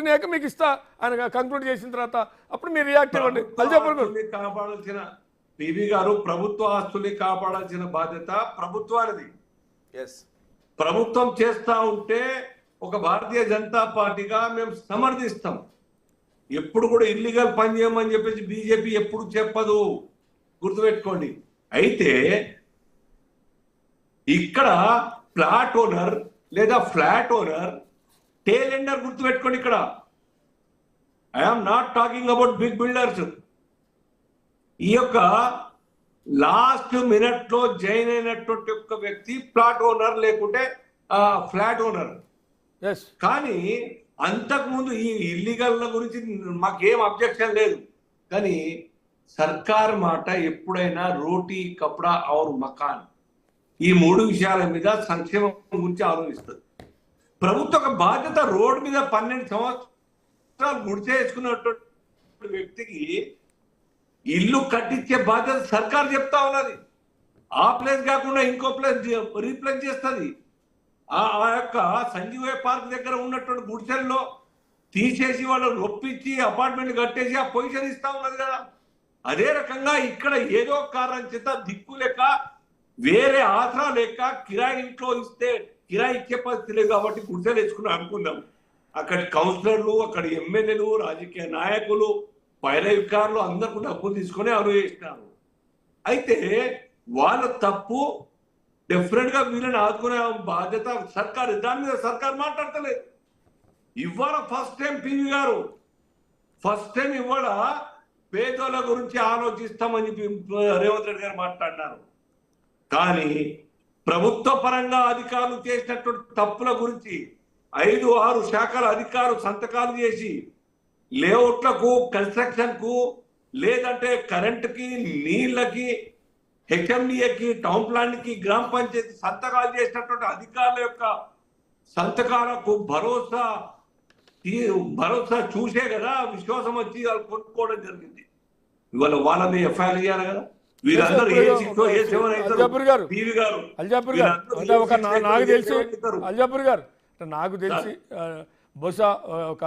మాట్లాడినాక మీకు ఇస్తా ఆయన కంక్లూడ్ చేసిన తర్వాత అప్పుడు మీరు రియాక్ట్ ఇవ్వండి. కాపాడాల్సిన పివి గారు, ప్రభుత్వ ఆస్తుల్ని కాపాడాల్సిన బాధ్యత ప్రభుత్వానిది. ప్రభుత్వం చేస్తా ఉంటే ఒక భారతీయ జనతా పార్టీగా మేము సమర్థిస్తాం. ఎప్పుడు కూడా ఇల్లీగల్ పని చేయమని చెప్పేసి బీజేపీ ఎప్పుడు చెప్పదు, గుర్తుపెట్టుకోండి. అయితే ఇక్కడ ప్లాట్ ఓనర్ లేదా ఫ్లాట్ ఓనర్, టేల్ ఎండర్ గుర్తుపెట్టుకోండి. ఇక్కడ I'm not talking about big builders. ఈ యొక్క లాస్ట్ మినిట్ లో జాయిన్ అయినటువంటి ఒక వ్యక్తి ప్లాట్ ఓనర్ లేకుంటే ఫ్లాట్ ఓనర్. కానీ అంతకుముందు ఈ ఇల్లీగల్ గురించి మాకేం అబ్జెక్షన్ లేదు. కానీ సర్కార్ మాట ఎప్పుడైనా రోటీ కపడా ఔర్ మకాన్, ఈ 3 విషయాల మీద సంక్షేమం గురించి ఆలోచిస్తుంది ప్రభుత్వ బాధ్యత. రోడ్డు మీద 12 సంవత్సరాలు గుడిచేసుకున్నటువంటి వ్యక్తికి ఇల్లు కట్టించే బాధ్యత సర్కార్ చెప్తా ఉన్నది. ఆ ప్లేస్ కాకుండా ఇంకో ప్లేస్ రీప్లేస్ చేస్తుంది. ఆ యొక్క సంజీవయ్య పార్క్ దగ్గర ఉన్నటువంటి గుడిసెల్లో తీసేసి వాళ్ళు ఒప్పించి అపార్ట్మెంట్ కట్టేసి ఆ పొజిషన్ ఇస్తా ఉన్నది కదా. అదే రకంగా ఇక్కడ ఏదో కారణం చేత దిక్కు లేక, వేరే ఆసరా లేక కిరాయి ఇంట్లో ఇస్తే కిరాయి ఇచ్చే పరిస్థితి లేదు కాబట్టి గుడిసెలు వేసుకుని అనుకున్నాం. అక్కడి కౌన్సిలర్లు, అక్కడి ఎమ్మెల్యేలు, రాజకీయ నాయకులు, పైరవికారులు అందరూ డబ్బులు తీసుకొని అనుభవిస్తున్నారు. అయితే వాళ్ళ తప్పు డెఫినెట్ గా వీళ్ళని ఆదుకునే బాధ్యత సర్కారు. దాని మీద సర్కారు మాట్లాడతలేదు. ఇవాళ ఫస్ట్ టైం పివి గారు ఇవాళ పేదోళ్ళ గురించి ఆలోచిస్తామని రేవంత్ రెడ్డి గారు మాట్లాడినారు. కానీ ప్రభుత్వ పరంగా అధికారులు చేసినటువంటి తప్పుల గురించి 5-6 శాఖల అధికారులు సంతకాలు చేసి లేఅవుట్లకు, కన్స్ట్రక్షన్ కు, లేదంటే కరెంటుకి, నీళ్ళకి, హెచ్ఎండిఏకి, టౌన్ ప్లాన్ కి, గ్రామ పంచాయతీ సంతకాలు చేసినటువంటి అధికారుల యొక్క సంతకాలకు భరోసా చూసే కదా విశ్వాసం వచ్చి వాళ్ళు కొనుక్కోవడం జరిగింది. ఇవాళ వాళ్ళని ఎఫ్ఐఆర్ చేయాలి కదా. వీళ్ళందరూ నాకు తెలిసి బహుశా ఒక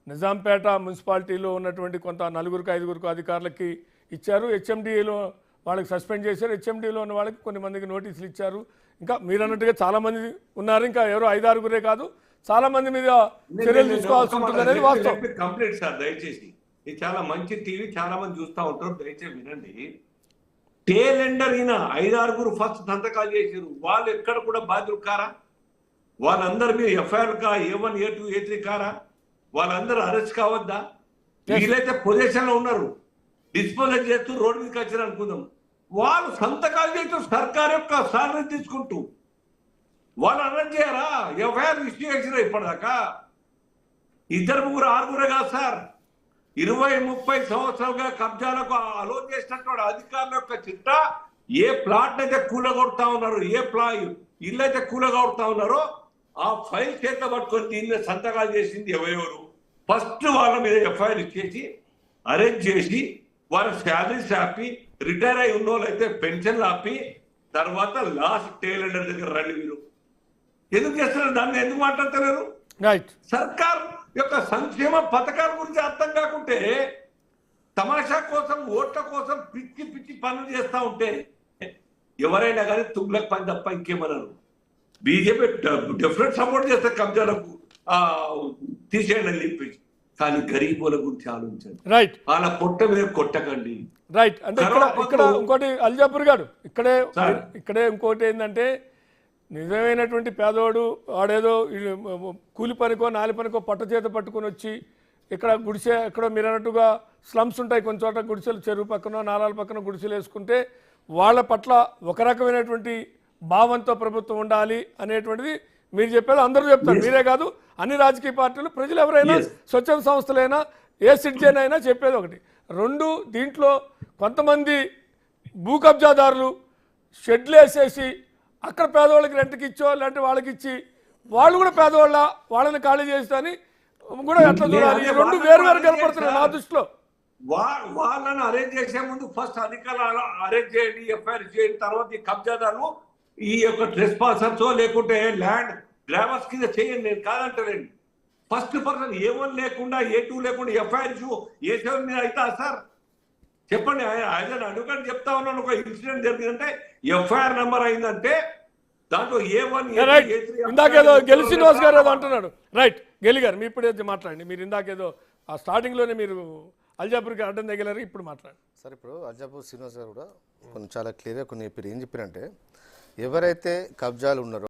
నిజాంపేట మున్సిపాలిటీలో ఉన్నటువంటి కొంత 4-5 అధికారులకి ఇచ్చారు. హెచ్ఎండిఏలో వాళ్ళకి సస్పెండ్ చేశారు. హెచ్ఎండిలో ఉన్న వాళ్ళకి కొన్ని మందికి నోటీసులు ఇచ్చారు. ఇంకా మీరు అన్నట్టుగా చాలా మంది ఉన్నారు. ఇంకా ఎవరో 5-6 కాదు, చాలా మంది మీద చర్యలు తీసుకోవాల్సి ఉంటుంది అనేది వాస్తవం. కంప్లీట్ సార్, దయచేసి ఇది చాలా మంచి టీవీ, చాలా మంది చూస్తూ ఉంటారు, దయచేసి వినండి. టేల్ ఎండర్ ఈయన 5-6 ఫస్ట్ సంతకాలు చేశారు. వాళ్ళు ఎక్కడ కూడా బాధ్యులు కారా? వాళ్ళందరి మీద ఎఫ్ఐఆర్ కా, A1, A2, A3 కారా? వాళ్ళందరూ అరెస్ట్ కావద్దా? వీళ్ళైతే పొజిషన్ లో ఉన్నారు, డిస్పోజల్ చేస్తూ రోడ్డు మీదకి వచ్చారు అనుకుందాం. వాళ్ళు సంతకాలు చేస్తూ సర్కార్ యొక్క సాలరీ తీసుకుంటూ వాళ్ళు అరెస్ట్ చేయరా? ఎఫ్ఐఆర్ ఇష్యూ చేసినా ఇప్పటిదాకా 2-3-6 కాదు సార్. 20-30 సంవత్సరాలుగా కబ్జాలకు అలో చేసినటువంటి అధికారుల యొక్క చిట్టా ఏ ప్లాట్ అయితే కూలగొడతా ఉన్నారు, ఏ ఇల్లు అయితే కూలగొడతా ఉన్నారో ఆ ఫైల్ చేత పట్టుకొని దీన్ని సంతకాలు చేసింది ఎవరెవరు. ఫస్ట్ వాళ్ళ మీద ఎఫ్ఐఆర్ ఇచ్చేసి అరెస్ట్ చేసి వాళ్ళ శాలరీస్ ఆపి, రిటైర్ అయి ఉన్న వాళ్ళు అయితే పెన్షన్లు ఆపి, తర్వాత లాస్ట్ టేల్ ఎండర్ దగ్గర రండి. మీరు ఎందుకు చేస్తున్నారు? దాన్ని ఎందుకు మాట్లాడతలేరు? సర్కార్ యొక్క సంక్షేమ పథకాల గురించి అర్థం కాకుంటే, తమాషా కోసం, ఓట్ల కోసం పిచ్చి పిచ్చి పనులు చేస్తూ ఉంటే ఎవరైనా కానీ తుగ్లక్ పని తప్ప ఇంకేమన్నారు. బీజేపీ డెఫినెట్ సపోర్ట్ చేస్తే కబ్జాలకు తీసేయండి అని చెప్పేసి. కానీ గరీబుల గురించి ఆలోచించండి. రైట్, వాళ్ళ పొట్ట మీద కొట్టకండి. రైట్. అంటే ఇక్కడ ఇంకోటి అల్జాపూర్ గారు ఇక్కడే ఇంకోటి ఏంటంటే, నిజమైనటువంటి పేదవాడు వాడేదో కూలి పనికో, నాలి పనికో పట్ట చేత పట్టుకొని వచ్చి ఇక్కడ గుడిసె, ఎక్కడో మీరు అన్నట్టుగా స్లమ్స్ ఉంటాయి కొన్ని చోట, గుడిసెలు చెరువు పక్కన, నాలాల పక్కన గుడిసెలు వేసుకుంటే వాళ్ళ పట్ల ఒక రకమైనటువంటి భావంతో ప్రభుత్వం ఉండాలి అనేటువంటిది మీరు చెప్పేది అందరూ చెప్తారు. మీరే కాదు, అన్ని రాజకీయ పార్టీలు, ప్రజలు ఎవరైనా, స్వచ్ఛంద సంస్థలైనా, ఏ సిటిజన్ అయినా చెప్పేది ఒకటి. 2, దీంట్లో కొంతమంది భూ కబ్జాదారులు షెడ్లు వేసేసి అక్కడ పేదవాళ్ళకి రెంట్కి ఇచ్చో లేదంటే వాళ్ళకి ఇచ్చి వాళ్ళు కూడా పేదవాళ్ళ వాళ్ళని ఖాళీ చేస్తాని కూడా ఎట్లా చూడాలి? ఈ 2 వేరు కనపడుతున్నాయి నా దృష్టిలో. వాళ్ళని అరేంజ్ చేసే ముందు ఫస్ట్ అధికారులు అరేంజ్ చేయండి, ఎఫ్ఐఆర్ చేయండి. తర్వాత ఈ కబ్జాదారులు, ఈ యొక్క ట్రెస్పాసర్స్ లేకుంటే ల్యాండ్ గ్రామర్స్ కింద చేయండి. నేను కాదంటలేండి, ఫస్ట్ పర్సన్ A1 లేకుండా A2 లేకుండా ఎఫ్ఐఆర్ A7 మీద అవుతా సార్? చెప్పండి. యాజ్ అన్ అడ్వకేట్ చెప్తా ఉన్నాను, ఒక ఇన్సిడెంట్ జరిగిందంటే ఎఫ్ఐఆర్ నెంబర్ అయిందంటే దాంట్లో A1 రైట్. A3 ఇందాకేదో గెలి శ్రీనివాస్ గారు ఏదో అంటున్నాడు. రైట్, గెలి గారు మీ ఇప్పుడు మాట్లాడండి. మీరు ఇందాకేదో ఆ స్టార్టింగ్లోనే మీరు అల్జాపూర్కి అడ్డం తగిలారు, ఇప్పుడు మాట్లాడండి. సార్ ఇప్పుడు అల్జాపూర్ శ్రీనివాస్ గారు కూడా కొన్ని చాలా క్లియర్గా కొన్ని చెప్పారు. ఏం చెప్పారంటే ఎవరైతే కబ్జాలు ఉన్నారో